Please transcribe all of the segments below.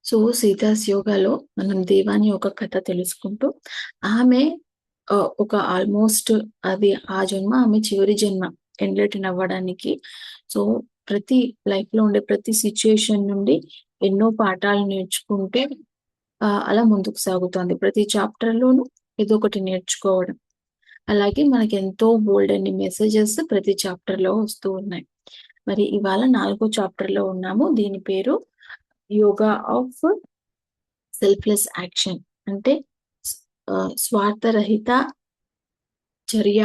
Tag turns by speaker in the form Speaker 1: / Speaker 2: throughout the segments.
Speaker 1: So 'సీతాస్ యోగాలో' మనం దేవాని యొక్క కథ తెలుసుకుంటూ, ఆమె ఒక ఆల్మోస్ట్ అది ఆ జన్మ ఆమె చివరి జన్మ ఎన్‌లైటన్ అవ్వడానికి. సో, ప్రతి లైఫ్‌లో ఉండే ప్రతి సిట్యుయేషన్ నుండి ఎన్నో పాఠాలు నేర్చుకుంటూ అలా ముందుకు సాగుతోంది. ప్రతి చాప్టర్‌లోనూ ఏదో ఒకటి నేర్చుకోవడం. అలాగే మనకెంతో బోలెడన్ని మెసేజెస్ ప్రతి చాప్టర్‌లో వస్తూ ఉన్నాయి. మరి ఇవాళ 4 చాప్టర్‌లో ఉన్నాము. దీని పేరు 'యోగా ఆఫ్ సెల్ఫ్‌లెస్ యాక్షన్' అంటే స్వార్థరహిత చర్య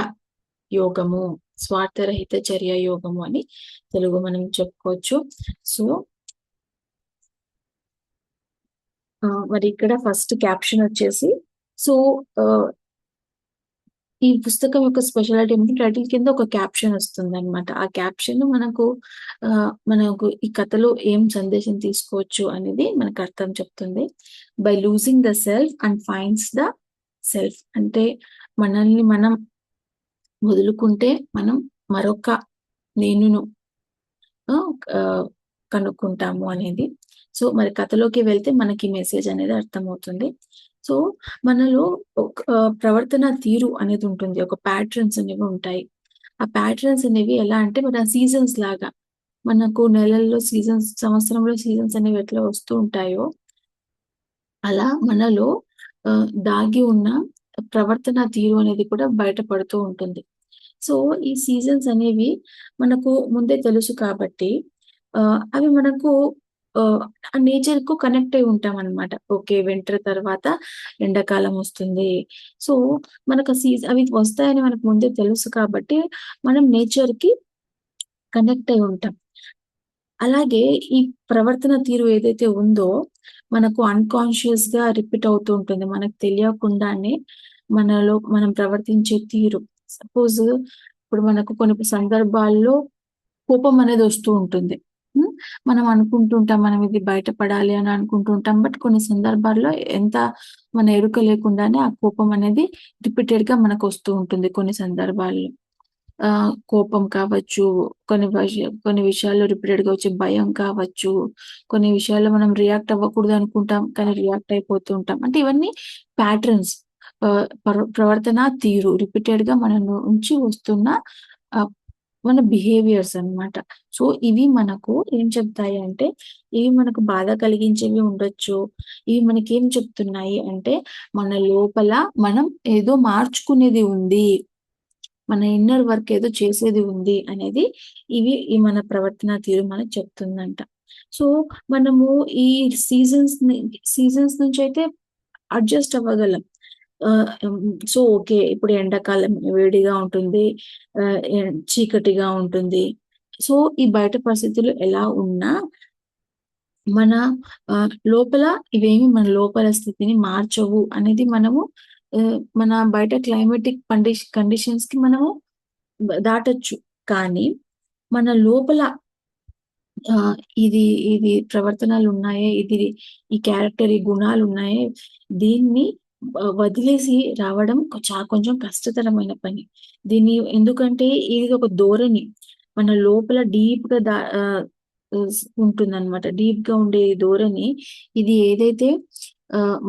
Speaker 1: యోగము. స్వార్థరహిత చర్య యోగము అని తెలుగు మనం చెప్పుకోవచ్చు. సో, మరి ఇక్కడ ఫస్ట్ క్యాప్షన్ వచ్చేసి సో, ఆహ్, ఈ పుస్తకం యొక్క స్పెషాలిటీ ఏంటంటే టైటిల్ కింద ఒక క్యాప్షన్ వస్తుందనమాట. ఆ క్యాప్షన్ మనకు ఈ కథలో ఏం సందేశం తీసుకోవచ్చు అనేది మనకు అర్థం చెప్తుంది. By losing the self and finds the self అంటే మనల్ని మనం వదులుకుంటే మనం మరొక నేనును కనుక్కుంటాము అనేది. సో, మరి కథలోకి వెళ్తే మనకి మెసేజ్ అనేది అర్థమవుతుంది. సో, మనలో ప్రవర్తన తీరు అనేది ఉంటుంది. ఒక ప్యాటర్న్స్ అనేవి ఉంటాయి. ఆ ప్యాటర్న్స్ అనేవి ఎలా అంటే మన సీజన్స్ లాగా. మనకు నెలల్లో సీజన్స్, సంవత్సరంలో సీజన్స్ అనేవి ఎట్లా వస్తూ ఉంటాయో, అలా మనలో దాగి ఉన్న ప్రవర్తన తీరు అనేది కూడా బయటపడుతూ ఉంటుంది. సో, ఈ సీజన్స్ అనేవి మనకు ముందే తెలుసు కాబట్టి అవి మనకు ఆ నేచర్‌కు కనెక్ట్ అయి ఉంటామనమాట. ఓకే. వింటర్ తర్వాత ఎండాకాలం వస్తుంది. సో, మనకు అవి వస్తాయని మనకు ముందే తెలుసు కాబట్టి మనం నేచర్‌కి కనెక్ట్ అయి ఉంటాం. అలాగే ఈ ప్రవర్తన తీరు ఏదైతే ఉందో, మనకు అన్‌కాన్షియస్‌గా రిపీట్ అవుతూ ఉంటుంది. మనకు తెలియకుండానే మనలో మనం ప్రవర్తించే తీరు. సపోజ్ ఇప్పుడు మనకు కొన్ని సందర్భాల్లో కోపం అనేది వస్తూ ఉంటుంది. హ్మ్. మనం అనుకుంటూ ఉంటాం. మనం ఇది బయటపడాలి అని అనుకుంటూ ఉంటాం. బట్ కొన్ని సందర్భాల్లో ఎంత మన ఎరుక లేకుండానే ఆ కోపం అనేది రిపీటెడ్‌గా మనకొస్తూ ఉంటుంది కొన్ని సందర్భాల్లో. కోపం కావచ్చు, కొన్ని విషయాల్లో రిపీటెడ్‌గా వచ్చే భయం కావచ్చు, కొన్ని విషయాల్లో మనం రియాక్ట్ అవ్వకూడదు అనుకుంటాం. కానీ రియాక్ట్ అయిపోతూ ఉంటాం. అంటే ఇవన్నీ ప్యాటర్న్స్ ప్రవర్తన తీరు రిపీటెడ్‌గా మన నుంచి వస్తున్న ఆహ్, మన బిహేవియర్స్ అన్నమాట. సో, ఇవి మనకు ఏం చెప్తాయి అంటే, ఇవి మనకు బాధ కలిగించేవి ఉండొచ్చు. ఇవి మనకేం చెప్తున్నాయి అంటే, మన లోపల మనం ఏదో మార్చుకునేది ఉంది. మన ఇన్నర్ వర్క్ ఏదో చేసేది ఉంది అనేది ఈ మన ప్రవర్తన తీరు మనకు చెప్తుందంట. సో, మనము ఈ సీజన్స్ నుంచయితే అడ్జస్ట్ అవ్వగలం. So, okay. ఇప్పుడు ఎండాకాలం వేడిగా ఉంటుంది. చీకటిగా ఉంటుంది. సో, ఈ బయట పరిస్థితులు ఎలా ఉన్నా మన లోపల ఇవేమి మన లోపల స్థితిని మార్చవు అనేది మనము మన బయట క్లైమాటిక్ కండిషన్స్‌కి మనము దాటొచ్చు. కానీ మన లోపల ఆహ్, ఇది ఇది ప్రవర్తనలున్నాయే, ఈ క్యారెక్టర్, ఈ గుణాలున్నాయే, దీన్ని వదిలేసి రావడం కొంచెం కష్టతరమైన పని. ఎందుకంటే ఇది ఒక ధోరణి. మన లోపల డీప్‌గా ఉంటుందనమాట. డీప్‌గా ఉండే ధోరణి ఇది ఏదైతే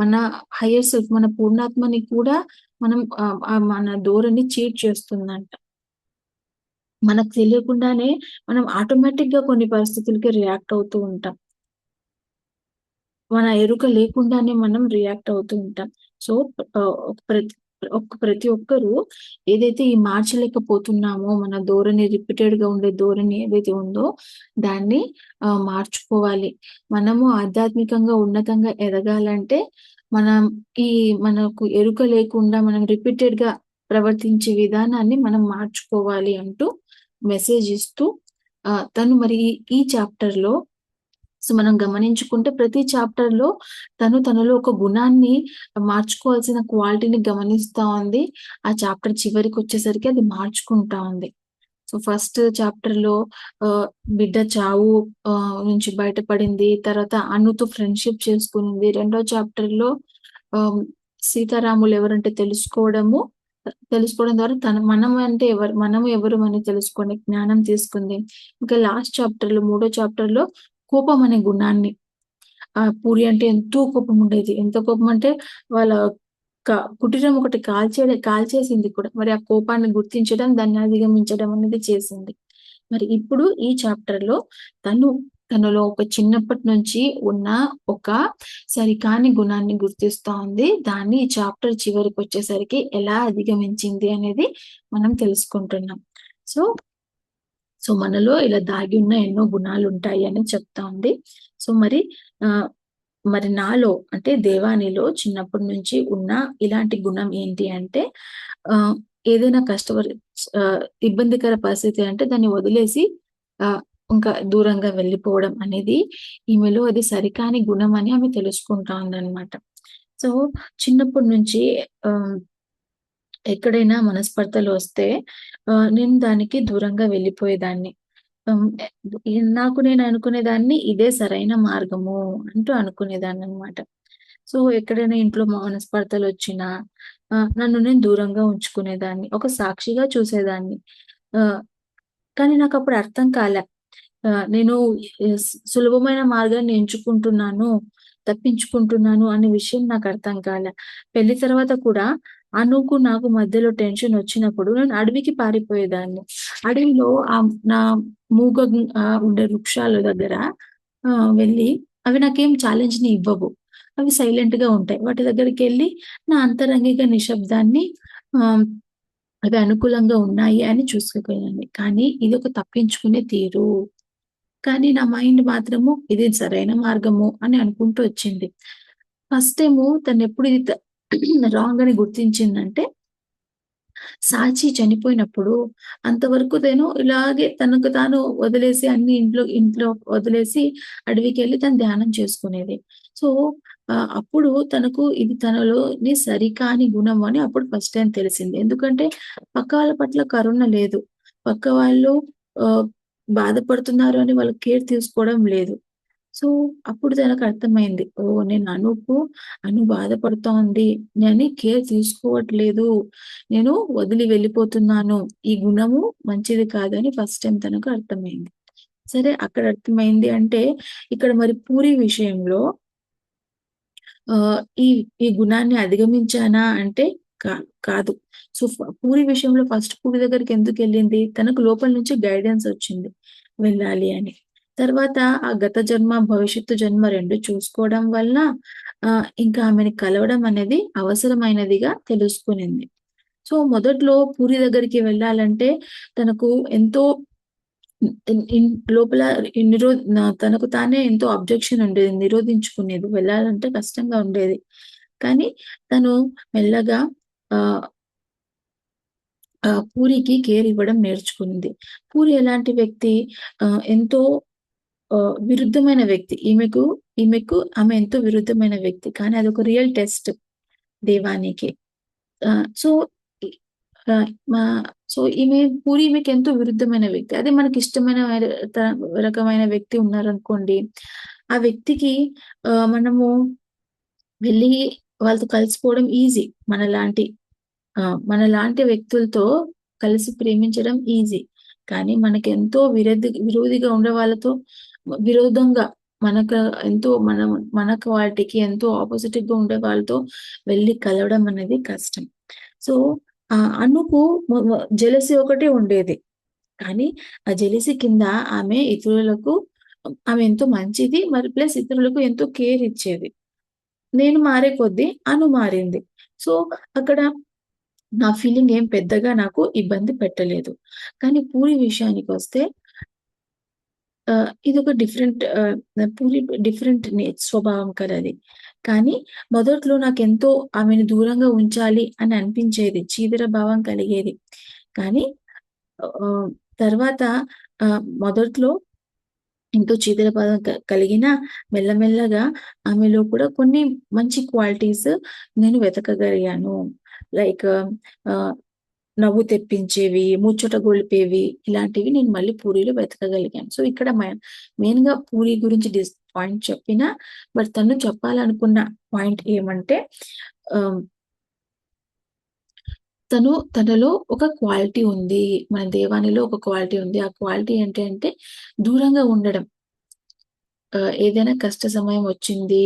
Speaker 1: మన హైయర్ సెల్ఫ్, మన పూర్ణాత్మని కూడా మనం మన ధోరణి చీట్ చేస్తుందంట. మనకు తెలియకుండానే మనం ఆటోమేటిక్‌గా కొన్ని పరిస్థితులకి రియాక్ట్ అవుతూ ఉంటాం. మన ఎరుక లేకుండానే మనం రియాక్ట్ అవుతూ ఉంటాం. సో, ఆహ్, ప్రతి ప్రతి ఒక్కరు ఏదైతే ఈ మార్చలేకపోతున్నామో, మన ధోరణి రిపీటెడ్‌గా ఉండే ధోరణి ఏదైతే ఉందో, దాన్ని మార్చుకోవాలి. మనము ఆధ్యాత్మికంగా ఉన్నతంగా ఎదగాలంటే, మనం ఈ మనకు ఎరుక లేకుండా మనం రిపీటెడ్‌గా ప్రవర్తించే విధానాన్ని మనం మార్చుకోవాలి అంటూ మెసేజ్ ఇస్తూ తను మరి ఈ చాప్టర్‌లో సో, మనం గమనించుకుంటే ప్రతి చాప్టర్‌లో తనలో ఒక గుణాన్ని మార్చుకోవాల్సిన క్వాలిటీని గమనిస్తా ఉంది. ఆ చాప్టర్ చివరికొచ్చేసరికి అది మార్చుకుంటా ఉంది. సో, ఫస్ట్ చాప్టర్‌లో ఆహ్, బిడ్డ చావు నుంచి బయటపడింది. తర్వాత అనుతో ఫ్రెండ్‌షిప్ చేసుకునింది. రెండో చాప్టర్‌లో ఆహ్, సీతారాములు ఎవరంటే తెలుసుకోవడం ద్వారా మనం అంటే ఎవరు, మనం ఎవరు అని తెలుసుకొని జ్ఞానం తీసుకుంది. ఇంకా లాస్ట్ చాప్టర్‌లో మూడో చాప్టర్‌లో కోపం అనే గుణాన్ని పూరి అంటే ఎంతో కోపం ఉండేది. ఎంత కోపం అంటే వాళ్ళ క కుటీరం ఒకటి కాల్చేసింది కూడా. మరి ఆ కోపాన్ని గుర్తించడం, దాన్ని అధిగమించడం అనేది చేసింది. మరి ఇప్పుడు ఈ చాప్టర్‌లో తను తనలో ఒక చిన్నప్పటి నుంచి ఉన్న ఒక సరికాని గుణాన్ని గుర్తిస్తా ఉంది. దాన్ని ఈ చాప్టర్ చివరికొచ్చేసరికి ఎలా అధిగమించింది అనేది మనం తెలుసుకుంటున్నాం. సో, మనలో ఇలా దాగి ఉన్న ఎన్నో గుణాలుంటాయి అని చెప్తా ఉంది. సో, ఆహ్, మరి నాలో అంటే దేవానీలో చిన్నప్పటి నుంచి ఉన్న ఇలాంటి గుణం ఏంటి అంటే ఆహ్, ఏదైనా ఇబ్బందికర పరిస్థితి అంటే దాన్ని వదిలేసి ఆహ్, ఇంకా దూరంగా వెళ్ళిపోవడం అనేది ఈమెలో అది సరికాని గుణం అని ఆమె తెలుసుకుంటా ఉందనమాట. సో, చిన్నప్పటి నుంచి ఆహ్, ఎక్కడైనా మనస్పర్ధలొస్తే నేను దానికి దూరంగా వెళ్ళిపోయేదాన్ని. హ్మ్. నాకు నేను అనుకునేదాన్ని ఇదే సరైన మార్గము అంటూ అనుకునేదాన్ననమాట. సో, ఎక్కడైనా ఇంట్లో మనస్పర్ధలొచ్చినా నన్ను నేను దూరంగా ఉంచుకునేదాన్ని. ఒక సాక్షిగా చూసేదాన్ని. ఆహ్, కానీ నాకప్పుడు అర్థం కాలే. నేను సులభమైన మార్గాన్ని ఎంచుకుంటున్నాను, తప్పించుకుంటున్నాను అనే విషయం నాకర్థం కాలే. పెళ్లి తర్వాత కూడా నాకు మధ్యలో టెన్షనొచ్చినప్పుడు నేను అడవికి పారిపోయేదాన్ని. అడవిలో నా ఉండే వృక్షాల దగ్గర వెళ్ళి అవి నాకేం ఛాలెంజ్‌ని ఇవ్వవు. అవి సైలెంట్‌గా ఉంటాయి. వాటి దగ్గరికెళ్ళి నా అంతరంగిక నిశ్శబ్దాన్ని ఆహ్, అవి అనుకూలంగా ఉన్నాయి అని చూసుకోగలను. కానీ ఇదొక తప్పించుకునే తీరు. కానీ నా మైండ్ మాత్రము ఇది సరైన మార్గము అని అనుకుంటూ వచ్చింది. ఫస్ట్ టైము తనెప్పుడు ఇది రాంగ్ అని గుర్తించిందంటే, సాచి చనిపోయినప్పుడు అంతవరకు తను ఇలాగే తనకు తాను వదిలేసి అన్ని ఇంట్లో వదిలేసి అడవికెళ్ళి తను ధ్యానం చేసుకునేది. సో, అప్పుడు తనకు ఇది తనలోని సరికాని గుణం అని అప్పుడు ఫస్ట్ టైమ్ తెలిసింది. ఎందుకంటే పక్క వాళ్ళ పట్ల కరుణ లేదు. పక్క వాళ్ళు ఆహ్, బాధపడుతున్నారు అని వాళ్ళ కేర్ తీసుకోవడం లేదు. సో, అప్పుడు తనకర్థమైంది. ఓహ్! అను బాధపడుతోంది. అని కేర్ తీసుకోవట్లేదు. నేను వదిలి వెళ్ళిపోతున్నాను. ఈ గుణము మంచిది కాదని ఫస్ట్ టైమ్ తనకు అర్థమైంది. సరే అక్కడ అర్థమైంది అంటే, ఇక్కడ మరి పూరి విషయంలో ఆహ్, ఈ ఈ గుణాన్ని అధిగమించానా అంటే కా కాదు. సో, పూరి విషయంలో ఫస్ట్ పూరి దగ్గరికి ఎందుకెళ్ళింది? తనకు లోపల నుంచి గైడెన్స్ వచ్చింది. వెళ్ళాలి అని. తర్వాత ఆ గత జన్మ, భవిష్యత్తు జన్మ 2 చూసుకోవడం వలన ఇంకా ఆమెని కలవడం అనేది అవసరమైనదిగా తెలుసుకునింది. సో, మొదట్లో పూరి దగ్గరికి వెళ్ళాలంటే తనకు ఎంతో ఇన్ ఇన్ లోపల తనకు తానే ఎంతో అబ్జెక్షన్ ఉండేది. నిరోధించుకునేది. వెళ్ళాలంటే కష్టంగా ఉండేది. కానీ తను మెల్లగా ఆహ్, పూరికి కేర్ ఇవ్వడం నేర్చుకుంది. పూరి ఎలాంటి వ్యక్తి ఎంతో విరుద్ధమైన వ్యక్తి. ఆమె ఎంతో విరుద్ధమైన వ్యక్తి. కానీ అదొక రియల్ టెస్ట్ దేవానికి. సో, ఇ ఆహ్, మా సో, ఈమెకెంతో విరుద్ధమైన వ్యక్తి. అదే మనకిష్టమైన త రకమైన వ్యక్తి ఉన్నారనుకోండి, ఆ వ్యక్తికి మనము వెళ్ళి వాళ్ళతో కలిసిపోవడం ఈజీ. మనలాంటి వ్యక్తులతో కలిసి ప్రేమించడం ఈజీ. కానీ మనకెంతో విరోధిగా ఉండే వాళ్ళతో విరోధంగా మనకు ఎంతో మనం మనకు వాటికి ఎంతో ఆపోజిట్‌గా ఉండే వాళ్ళతో వెళ్లి కలవడం అనేది కష్టం. సో, అనుకు మ మ జెలసీ ఒకటే ఉండేది. కానీ ఆ జెలసీ కింద ఆమె ఇతరులకు ఆమె ఎంతో మంచిది. మరి ప్లస్ ఇతరులకు ఎంతో కేర్ ఇచ్చేది. నేను మారే కొద్దీ అను మారింది. సో, అక్కడ నా ఫీలింగ్ ఏం పెద్దగా నాకు ఇబ్బంది పెట్టలేదు. కానీ పూరి విషయానికొస్తే ఇదొక పూరి డిఫరెంట్ స్వభావం కలది. కానీ మొదట్లో నాకెంతో ఆమెను దూరంగా ఉంచాలి అని అనిపించేది. చీదర భావం కలిగేది. కానీ ఆహ్, తర్వాత మొదట్లో ఎంతో చీదర భావం కలిగినా మెల్లమెల్లగా ఆమెలో కూడా కొన్ని మంచి క్వాలిటీస్ నేను వెతకగలిగాను. లైక్ ఆహ్, నవ్వు తెప్పించేవి, ముచ్చట గొలిపేవి ఇలాంటివి నేను మళ్ళీ పూరీలో వెతకగలిగాను. సో, ఇక్కడ మెయిన్‌గా పూరి గురించి పాయింట్ చెప్పినా, బట్ తను చెప్పాలనుకున్న పాయింట్ ఏమంటే ఆహ్, తనలో ఒక క్వాలిటీ ఉంది. మన దేవానిలో ఒక క్వాలిటీ ఉంది. ఆ క్వాలిటీ ఏంటి అంటే దూరంగా ఉండడం. ఏదైనా కష్ట సమయం వచ్చింది,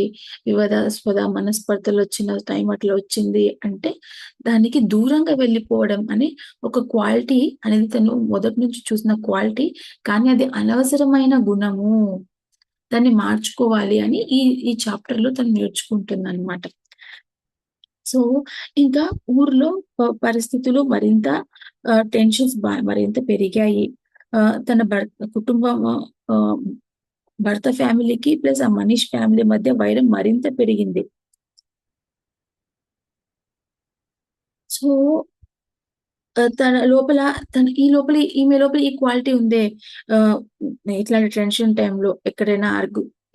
Speaker 1: వివాదాస్పద మనస్పర్ధలొచ్చిన టైం అట్లా వచ్చింది అంటే, దానికి దూరంగా వెళ్ళిపోవడం అనే ఒక క్వాలిటీ అనేది తను మొదటి నుంచి చూసిన క్వాలిటీ. కానీ అది అనవసరమైన గుణము. దాన్ని మార్చుకోవాలి అని ఈ చాప్టర్‌లో తను నేర్చుకుంటుందనమాట. సో, ఇంకా ఊర్లో పరిస్థితులు మరింత టెన్షన్స్ మరింత పెరిగాయి. తన కుటుంబం ఆహ్, భర్త ఫ్యామిలీకి ప్లస్ ఆ మనీష్ ఫ్యామిలీ మధ్య వైరం మరింత పెరిగింది. సో, తన లోపల ఈ లోపల ఈమె లోపల ఈ క్వాలిటీ ఉందే. ఆహ్, ఇట్లాంటి టెన్షన్ టైమ్‌లో ఎక్కడైనా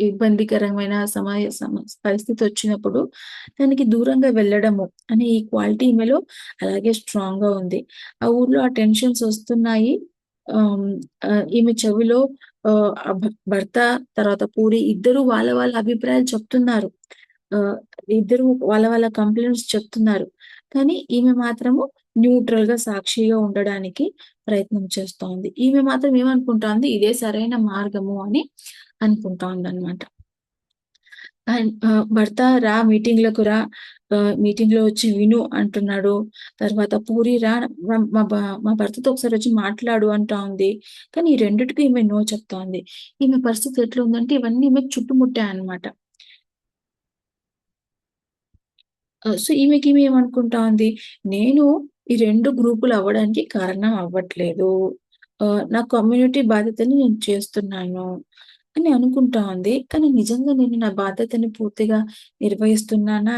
Speaker 1: ఇబ్బందికరమైన పరిస్థితొచ్చినప్పుడు దానికి దూరంగా వెళ్ళడము అనే ఈ క్వాలిటీ ఈమెలో అలాగే స్ట్రాంగ్‌గా ఉంది. ఆ ఊర్లో ఆ టెన్షన్స్ ఒస్తున్నాయి. ఆహ్, ఈమె చెవిలో భర్త తర్వాత పూరి ఇద్దరు వాళ్ళ వాళ్ళ అభిప్రాయాలు చెప్తున్నారు. ఆహ్, ఇద్దరు వాళ్ళ వాళ్ళ కంప్లెయింట్స్ చెప్తున్నారు. కానీ ఈమె మాత్రము న్యూట్రల్‌గా, సాక్షిగా ఉండడానికి ప్రయత్నం చేస్తోంది. ఈమె మాత్రం ఏమనుకుంటోంది, ఇదే సరైన మార్గము అని అనుకుంటోందనమాట. భర్త రా మీటింగ్‌లకు రా, మీటింగ్‌లో వచ్చి విను అంటున్నాడు. తర్వాత పూరి రా మ మా భ మా భర్తతో ఒకసారొచ్చి మాట్లాడు అంటా ఉంది. కానీ ఈ రెండిటికి ఈమె నో చెప్తోంది. ఈమె పరిస్థితి ఎట్లుందంటే ఇవన్నీ ఈమెకు చుట్టుముట్టాయన్నమాట. సో, ఈమె ఏమనుకుంటా ఉంది, నేను ఈ 2 గ్రూపులు అవ్వడానికి కారణం అవ్వట్లేదు. నా కమ్యూనిటీ బాధ్యతని నేను చేస్తున్నాను అని అనుకుంటా ఉంది. కానీ నిజంగా నేను నా బాధ్యతని పూర్తిగా నిర్వహిస్తున్నానా?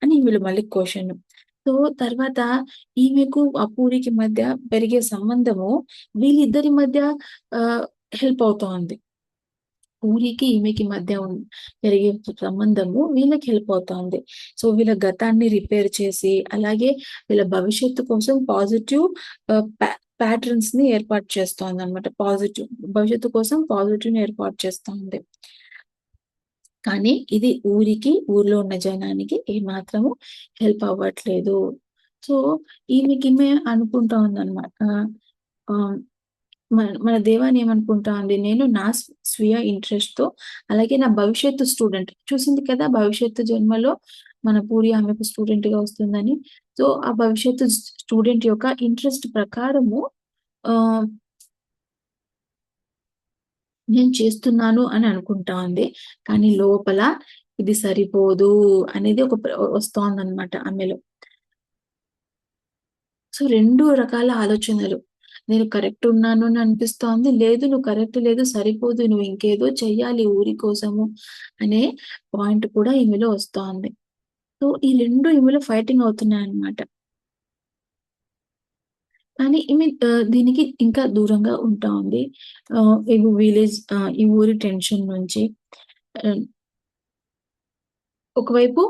Speaker 1: అని వీళ్ళు మళ్ళీ క్వెషను. సో, తర్వాత ఈమెకు, పూరికి మధ్య పెరిగే సంబంధము వీళ్ళిద్దరి మధ్య ఆహ్, హెల్ప్ అవుతోంది. పూరికి, ఈమెకి మధ్య పెరిగే సంబంధము వీళ్ళకి హెల్ప్ అవుతోంది. సో, వీళ్ళ గతాన్ని రిపేర్ చేసి, అలాగే వీళ్ళ భవిష్యత్తు కోసం పాజిటివ్ ఆహ్, ప్యాటర్న్స్‌ని ఏర్పాటు చేస్తోందనమాట. భవిష్యత్తు కోసం పాజిటివ్‌ని ఏర్పాటు చేస్తోంది. కానీ ఇది ఊర్లో ఉన్న జనానికి ఏమాత్రము హెల్ప్ అవ్వట్లేదు. సో, ఈమె అనుకుంటా ఉందనమాట. ఆహ్, మన దేవాని ఏమనుకుంటా ఉంది, నేను నా స్వీయ ఇంట్రెస్ట్‌తో అలాగే నా భవిష్యత్తు స్టూడెంట్ చూసింది కదా! భవిష్యత్తు జన్మలో మన పూరి ఆమెకు స్టూడెంట్‌గా వస్తుందని. సో, ఆ భవిష్యత్తు స్టూడెంట్ యొక్క ఇంట్రెస్ట్ ప్రకారము ఆహ్, నేను చేస్తున్నాను అని అనుకుంటా ఉంది. కానీ లోపల ఇది సరిపోదు అనేది ఒక వస్తోందనమాట ఆమెలో. సో, 2 రకాల ఆలోచనలు. నేను కరెక్ట్ ఉన్నాను అని అనిపిస్తోంది. లేదు నువ్వు కరెక్ట్ లేదు, సరిపోదు, నువ్వు ఇంకేదో చెయ్యాలి ఊరి కోసము అనే పాయింట్ కూడా ఈమెలో వస్తోంది. సో, ఈ 2 ఈమెలో ఫైటింగ్ అవుతున్నాయన్నమాట. కానీ ఈమె దీనికి ఇంకా దూరంగా ఉంటా ఉంది. ఈ ఊరి టెన్షన్ నుంచి ఆహ్, ఒకవైపు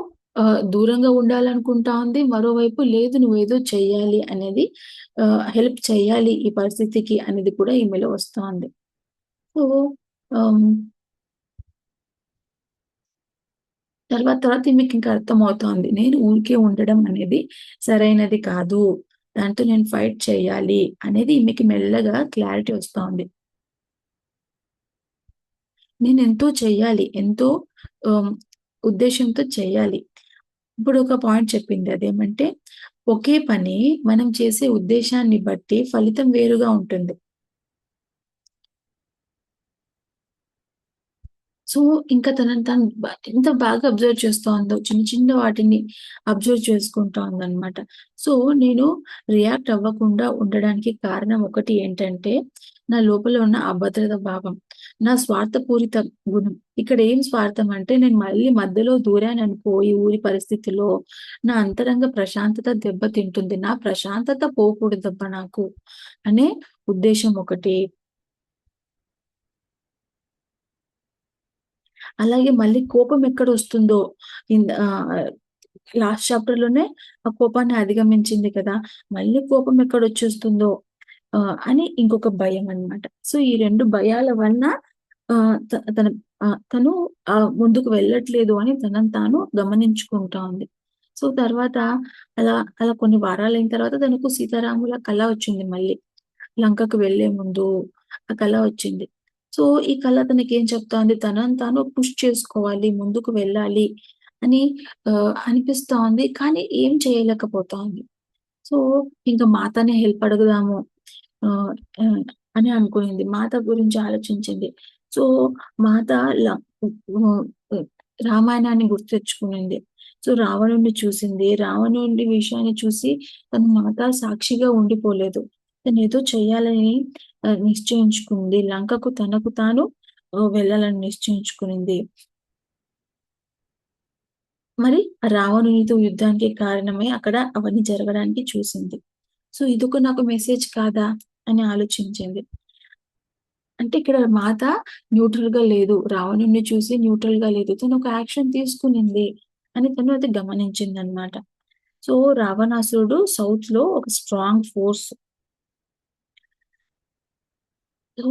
Speaker 1: దూరంగా ఉండాలనుకుంటా ఉంది. మరోవైపు లేదు నువ్వేదో చెయ్యాలి అనేది, హెల్ప్ చేయాలి ఈ పరిస్థితికి అనేది కూడా ఈమెలో వస్తోంది. సో, ఆహ్, తర్వాత ఈమెకింక అర్థమవుతోంది. నేను ఊరికే ఉండడం అనేది సరైనది కాదు. దాంతో నేను ఫైట్ చేయాలి అనేది ఈమెకి మెల్లగా క్లారిటీ వస్తోంది. నేనెంతో చెయ్యాలి. ఎంతో ఆహ్, ఉద్దేశ్యంతో చెయ్యాలి. ఇప్పుడొక పాయింట్ చెప్పింది. అదేమంటే, ఒకే పని మనం చేసే ఉద్దేశాన్ని బట్టి ఫలితం వేరుగా ఉంటుంది. సో, ఇంకా తనని తాను ఎంత బాగా అబ్జర్వ్ చేస్తోందో, చిన్న చిన్న వాటిని అబ్జర్వ్ చేసుకుంటా ఉందనమాట. సో, నేను రియాక్ట్ అవ్వకుండా ఉండడానికి కారణం ఒకటి ఏంటంటే, నా లోపల ఉన్న అభద్రత భావం. నా స్వార్థపూరిత గుణం. ఇక్కడ ఏం స్వార్థం అంటే, నేను మళ్ళీ మధ్యలో దూరాననుకో ఈ ఊరి పరిస్థితిలో, నా అంతరంగ ప్రశాంతత దెబ్బతింటుంది. నా ప్రశాంతత పోకూడదబ్బా నాకు అనే ఉద్దేశ్యం ఒకటి. అలాగే మళ్ళీ కోపం ఎక్కడొస్తుందో ఇన్ ఆహ్, లాస్ట్ చాప్టర్‌లోనే ఆ కోపాన్ని అధిగమించింది కదా! మళ్ళీ కోపం ఎక్కడొచ్చేస్తుందో అని ఇంకొక భయమనమాట. సో, ఈ 2 భయాల వలన ఆహ్, త తన తను ముందుకు వెళ్ళట్లేదు అని తనని తాను గమనించుకుంటా ఉంది. సో, తర్వాత అలా కొన్ని వారాలయిన తర్వాత తనకు సీతారాముల కల వచ్చింది మళ్ళీ. లంకకు వెళ్ళే ముందు ఆ కల వచ్చింది. సో, ఈ కళ తనకేం చెప్తోంది, తనని తాను పుష్ చేసుకోవాలి, ముందుకు వెళ్ళాలి అని అనిపిస్తా ఉంది. కానీ ఏం చేయలేకపోతా ఉంది. సో, ఇంక మాతనే హెల్ప్ అడుగుదాము ఆహ్, ఆహ్, అని అనుకునింది. మాత గురించి ఆలోచించింది. సో, మాత ల హ్మ్. రామాయణాన్ని గుర్తు తెచ్చుకునింది. సో, రావణుడిని చూసింది. రావణుడి విషయాన్ని చూసి తను మాత సాక్షిగా ఉండిపోలేదు. తనేదో చేయాలని నిశ్చయించుకుంది. లంకకు తనకు తాను వెళ్ళాలని నిశ్చయించుకునింది. మరి రావణునితో యుద్ధానికి కారణమై అక్కడ అవన్నీ జరగడానికి చూసింది. సో, ఇదొక నాకు మెసేజ్ కాదా అని ఆలోచించింది. అంటే ఇక్కడ మాత న్యూట్రల్‌గా లేదు. రావణుడిని చూసి న్యూట్రల్‌గా లేదు. తను ఒక యాక్షన్ తీసుకునింది అని తను అది గమనించిందనమాట. సో, రావణాసురుడు సౌత్‌లో ఒక స్ట్రాంగ్ ఫోర్స్. సో,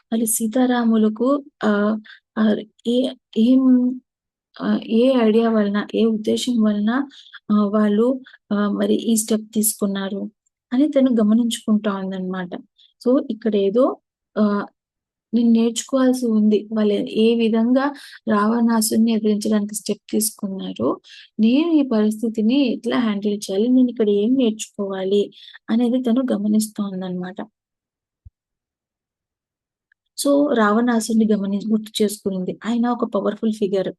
Speaker 1: మళ్ళీ సీతారాములకు ఆహ్, ఆహ్, ఏ ఏం ఏ ఐడియా వలన, ఏ ఉద్దేశ్యం వలన వాళ్ళు మరి ఈ స్టెప్ తీసుకున్నారు అని తను గమనించుకుంటా ఉందనమాట. సో, ఇక్కడేదో ఆహ్, నేను నేర్చుకోవాల్సి ఉంది. వాళ్ళు ఏ విధంగా రావణాసురుడిని ఎదిరించడానికి స్టెప్ తీసుకున్నారో, నేను ఈ పరిస్థితిని ఎట్లా హ్యాండిల్ చేయాలి? నేనిక్కడ ఏం నేర్చుకోవాలి? అనేది తను గమనిస్తోందనమాట. సో, రావణాసురుడిని గుర్తు చేసుకునింది. ఆయన ఒక పవర్‌ఫుల్ ఫిగర్.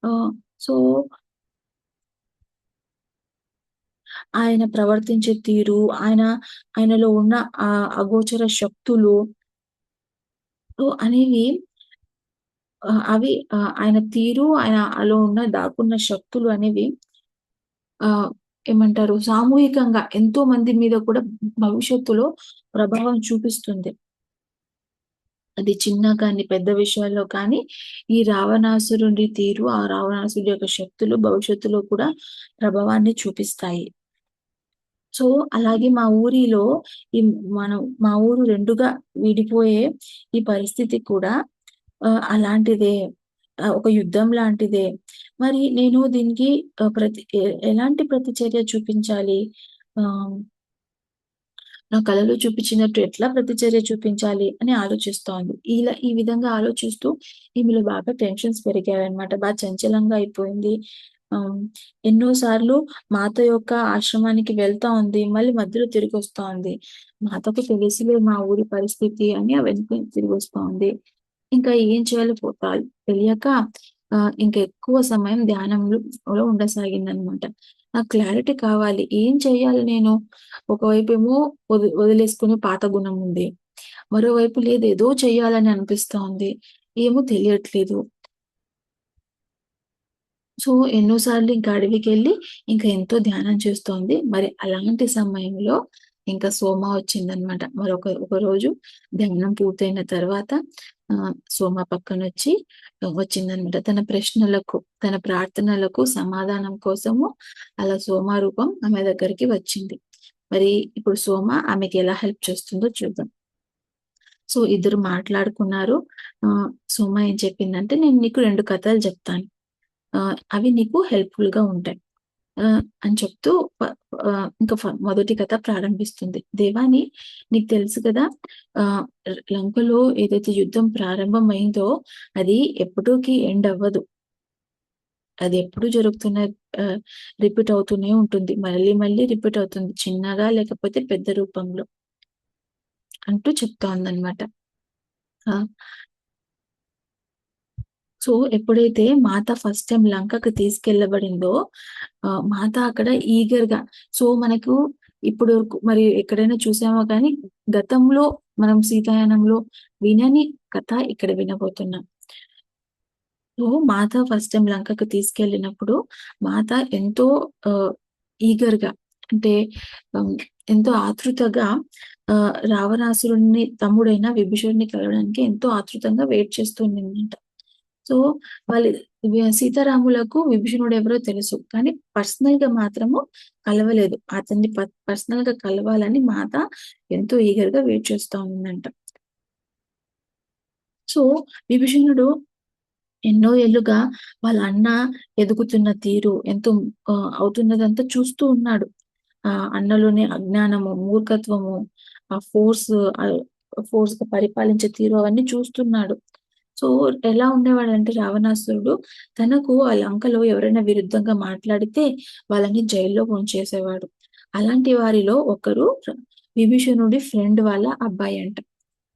Speaker 1: ఆహ్, సో, ఆయన ప్రవర్తించే తీరు, ఆయనలో ఉన్న అగోచర శక్తులు అనేవి ఆయన తీరు, ఆయనలో ఉన్న దాక్కున్న శక్తులు అనేవి ఆహ్, ఏమంటారు సామూహికంగా ఎంతో మంది మీద కూడా భవిష్యత్తులో ప్రభావం చూపిస్తుంది. అది చిన్న కానీ, పెద్ద విషయాల్లో కానీ, ఈ రావణాసురుడి తీరు, ఆ రావణాసురుడి యొక్క శక్తులు భవిష్యత్తులో కూడా ప్రభావాన్ని చూపిస్తాయి. సో, అలాగే మా ఊరిలో ఈ మా ఊరు 2గా విడిపోయే ఈ పరిస్థితి కూడా అలాంటిదే. ఒక యుద్ధం లాంటిదే. మరి నేను దీనికి ఎలాంటి ప్రతిచర్య చూపించాలి? ఆహ్ నా కళలో చూపించినట్టు ఎట్లా ప్రతిచర్య చూపించాలి అని ఆలోచిస్తోంది. ఈ విధంగా ఆలోచిస్తూ ఈమెలో బాగా టెన్షన్స్ పెరిగాయన్నమాట. చంచలంగా అయిపోయింది. ఆహ్, ఎన్నో సార్లు మాత యొక్క ఆశ్రమానికి వెళ్తా ఉంది. మళ్ళీ మధ్యలో తిరిగొస్తా ఉంది. మాతకు తెలుసులే మా ఊరి పరిస్థితి అని వెనక్కి తిరిగొస్తా ఉంది. ఇంకా ఏం చేయాలో తెలియక ఇంక ఎక్కువ సమయం ధ్యానంలో ఉండసాగిందనమాట. నాకు క్లారిటీ కావాలి. ఏం చేయాలి నేను? ఒకవైపేమో వదిలేసుకునే పాత గుణం ఉంది. మరోవైపు లేదు ఏదో చెయ్యాలని అనిపిస్తా ఉంది. ఏమో తెలియట్లేదు. సో, ఎన్నో సార్లు ఇంకా అడవికెళ్ళి ఇంకా ఎంతో ధ్యానం చేస్తోంది. మరి అలాంటి సమయంలో ఇంకా సోమ వచ్చిందనమాట. ఒకరోజు ధ్యానం పూర్తయిన తర్వాత సోమ పక్కనొచ్చి వచ్చిందనమాట. తన ప్రశ్నలకు, తన ప్రార్థనలకు సమాధానం కోసము అలా సోమ రూపం ఆమె దగ్గరికి వచ్చింది. మరి ఇప్పుడు సోమ ఆమెకెలా హెల్ప్ చేస్తుందో చూద్దాం. సో, ఇద్దరు మాట్లాడుకున్నారు. సోమ ఏం చెప్పిందంటే, "నేను నీకు 2 కథలు చెప్తాను. అవి నీకు హెల్ప్‌ఫుల్‌గా ఉంటాయి." అని చెప్తూ ఇంకా మొదటి కథ ప్రారంభిస్తుంది. "దేవాని నీకు తెలుసు కదా! ఆహ్, లంకలో ఏదైతే యుద్ధం ప్రారంభమైందో అది ఎప్పటికి ఎండ్ అవ్వదు. అది ఎప్పుడు ఆహ్, రిపీట్ అవుతూనే ఉంటుంది. మళ్ళీ మళ్ళీ రిపీట్ అవుతుంది. చిన్నగా లేకపోతే పెద్ద రూపంలో." అంటూ చెప్తోందనమాట. ఆ! సో, ఎప్పుడైతే మాత ఫస్ట్ టైమ్ లంకకి తీసుకెళ్ళబడిందో, మాత అక్కడ ఈగర్‌గా మనకు ఇప్పుడు వరకు మరి ఎక్కడైనా చూసామో కానీ, గతంలో మనం సీతాయనంలో వినని కథ ఇక్కడ వినబోతున్నాం. సో, మాత ఫస్ట్ టైమ్ లంకకు తీసుకెళ్ళినప్పుడు, మాత ఎంతో ఆహ్, ఈగర్‌గా అంటే హ్మ్, ఎంతో ఆతృతగా రావణాసురుడిని తమ్ముడైన విభీషణుడిని కలవడానికి ఎంతో ఆతృతంగా వెయిట్ చేస్తూ ఉండిందంట. సో, వాళ్ళు సీతారాములకు విభీషణుడు ఎవరో తెలుసు. కానీ పర్సనల్‌గా మాత్రము కలవలేదు. అతన్ని పర్సనల్‌గా కలవాలని మాత ఎంతో ఈగర్‌గా వెయిట్ చేస్తా ఉందంట. సో, విభీషణుడు ఎన్నో ఏళ్లుగా వాళ్ళ అన్న ఎదుగుతున్న తీరు ఎంతో అవుతున్నదంతా చూస్తూ ఉన్నాడు. అన్నలోని అజ్ఞానము, మూర్ఖత్వము, ఆ ఫోర్స్ ఆహ్, ఫోర్స్‌గా పరిపాలించే తీరు అవన్నీ చూస్తున్నాడు. సో, ఎలా ఉండేవాడంటే రావణాసురుడు తనకు ఆ లంకలో ఎవరైనా విరుద్ధంగా మాట్లాడితే వాళ్ళని జైల్లో ఉంచేసేవాడు. అలాంటి వారిలో ఒకరు విభీషణుడి ఫ్రెండ్ వాళ్ళ అబ్బాయంట.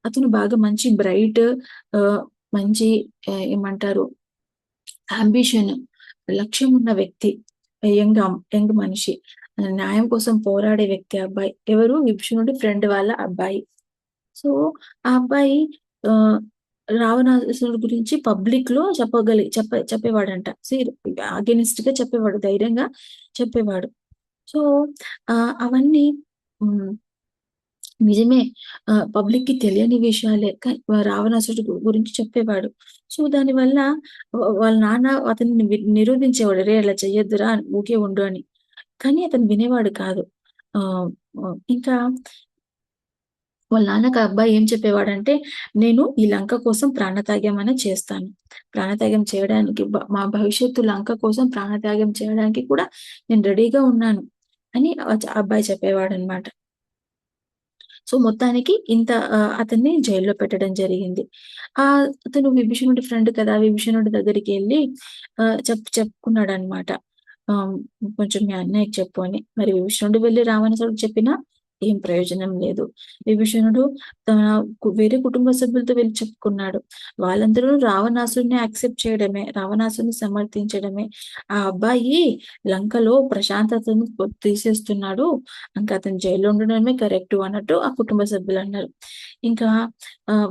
Speaker 1: అతను బాగా మంచి బ్రైట్ ఆహ్, మంచి ఏమంటారు యాంబిషన్, లక్ష్యం ఉన్న వ్యక్తి. యంగ్ మనిషి. న్యాయం కోసం పోరాడే వ్యక్తి ఆ అబ్బాయి. ఎవరు? విభీషణుడి ఫ్రెండ్ వాళ్ళ అబ్బాయి. సో, ఆ అబ్బాయి ఆహ్, రావణాసురుడి గురించి పబ్లిక్‌లో చెప్పేవాడంట. అగెయినిస్ట్‌గా చెప్పేవాడు. ధైర్యంగా చెప్పేవాడు. సో, అవన్నీ హ్మ్. నిజమే. పబ్లిక్‌కి తెలియని విషయాలే. రావణాసురుడి గురించి చెప్పేవాడు. సో, దానివల్ల వాళ్ళ నాన్న అతన్ని నిరోధించేవాడు. "అరేయ్! అలా చెయ్యొద్దురా! ఊకే ఉండు" అని. కానీ అతను వినేవాడు కాదు. ఆహ్, ఇంకా వాళ్ళ నాన్నకి ఆ అబ్బాయి ఏం చెప్పేవాడంటే, "నేను ఈ లంక కోసం ప్రాణత్యాగమనే చేస్తాను. ప్రాణత్యాగం చేయడానికి మా భవిష్యత్తు లంక కోసం ప్రాణత్యాగం చేయడానికి కూడా నేను రెడీగా ఉన్నాను" అని అబ్బాయి చెప్పేవాడనమాట. సో, మొత్తానికి ఇంత అతన్ని జైల్‌లో పెట్టడం జరిగింది. అతను విభీషణుడి ఫ్రెండ్ కదా! విభీషణుడి దగ్గరికెళ్ళి చెప్పుకున్నాడనమాట. ఆహ్, కొంచెం మీ అన్నయ్యకి చెప్పు అని. మరి విభీషణుడు వెళ్లి రావణాసురుడికి చెప్పినా ఏం ప్రయోజనం లేదు. విభీషణుడు తన వేరే కుటుంబ సభ్యులతో వెళ్లి చెప్పుకున్నాడు. వాళ్ళందరూ రావణాసురుడిని యాక్సెప్ట్ చేయడమే, రావణాసురుడిని సమర్థించడమే. ఆ అబ్బాయి లంకలో ప్రశాంతతను తీసేస్తున్నాడు. ఇంకా అతను జైల్‌లో ఉండడమే కరెక్టు అన్నట్టు ఆ కుటుంబ సభ్యులన్నారు. ఇంకా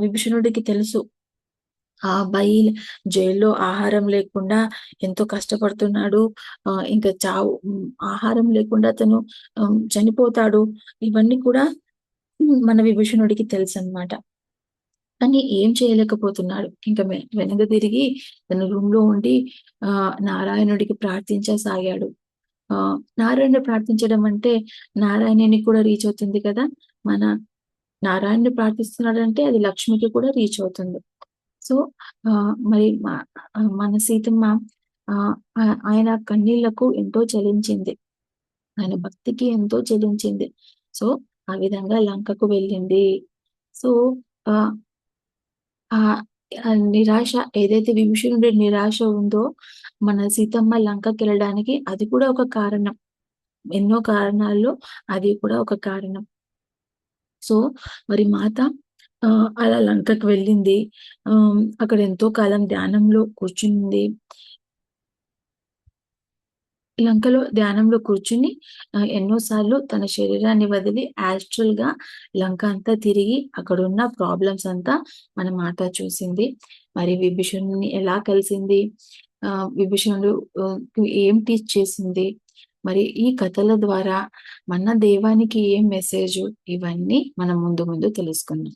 Speaker 1: విభీషణుడికి తెలుసు. ఆ అబ్బాయి జైల్‌లో ఆహారం లేకుండా ఎంతో కష్టపడుతున్నాడు. ఇంకా ఆహారం లేకుండా అతను చనిపోతాడు. ఇవన్నీ కూడా మన విభీషణుడికి తెలుసనమాట. కానీ ఏం చేయలేకపోతున్నాడు. ఇంక వెనక్కి తిరిగి తన రూమ్‌లో ఉండి నారాయణుడికి ప్రార్థించసాగాడు. నారాయణుడు ప్రార్థించడం అంటే నారాయణునికి కూడా రీచ్ అవుతుంది కదా! మన నారాయణుడు ప్రార్థిస్తున్నాడంటే అది లక్ష్మికి కూడా రీచ్ అవుతుంది. సో, మరి మన సీతమ్మ ఆహ్, ఆయన కన్నీళ్లకు ఎంతో చలించింది. ఆయన భక్తికి ఎంతో చెలించింది. సో, ఆ విధంగా లంకకు వెళ్ళింది. సో, ఆహ్, ఆహ్, నిరాశ ఏదైతే విభీషణుడి నిరాశ ఉందో, మన సీతమ్మ లంకకెళ్ళడానికి అది కూడా ఒక కారణం. ఎన్నో కారణాల్లో అది కూడా ఒక కారణం. సో, మరి మాత అలా లంకకి వెళ్ళింది. అక్కడ ఎంతో కాలం ధ్యానంలో కూర్చుంది. లంకలో ధ్యానంలో కూర్చొని ఎన్నో సార్లు తన శరీరాన్ని వదిలి యాస్ట్రల్‌గా లంక అంతా తిరిగి అక్కడున్న ప్రాబ్లమ్స్ అంతా మన మాత చూసింది. మరి విభీషణుడిని ఎలా కలిసింది? విభీషణుడు ఏం టీచ్ చేసింది? మరి ఈ కథల ద్వారా మన దేవానికి ఏం మెసేజు? ఇవన్నీ మనం ముందు ముందు తెలుసుకుందాం.